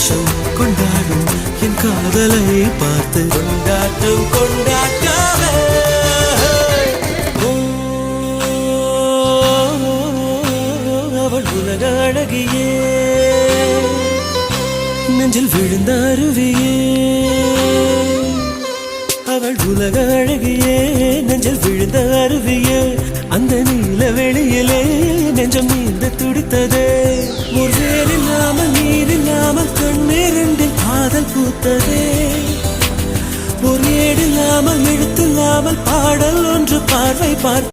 சந்தோஷம் கொண்டாடும் என் காதலை பார்த்து கொண்டாட்டம் கொண்டாட்டமே. அவள் உலக அழகியே, நெஞ்சில் விழுந்த அருவியே. அவள் உலக அழகியே, நெஞ்சில் விழுந்த அருவியே. அந்த நீல வெளியிலே நெஞ்சம் நீந்த துடித்ததே. ஒரு வேல் இல்லாமல் நீர் இல்லாமல் கண்ணீரில் காதல் பூத்ததே. ஒரு ஏடில்லாமல் எழுத்தில்லாமல் பாடல் ஒன்று பார்வை பார்த்து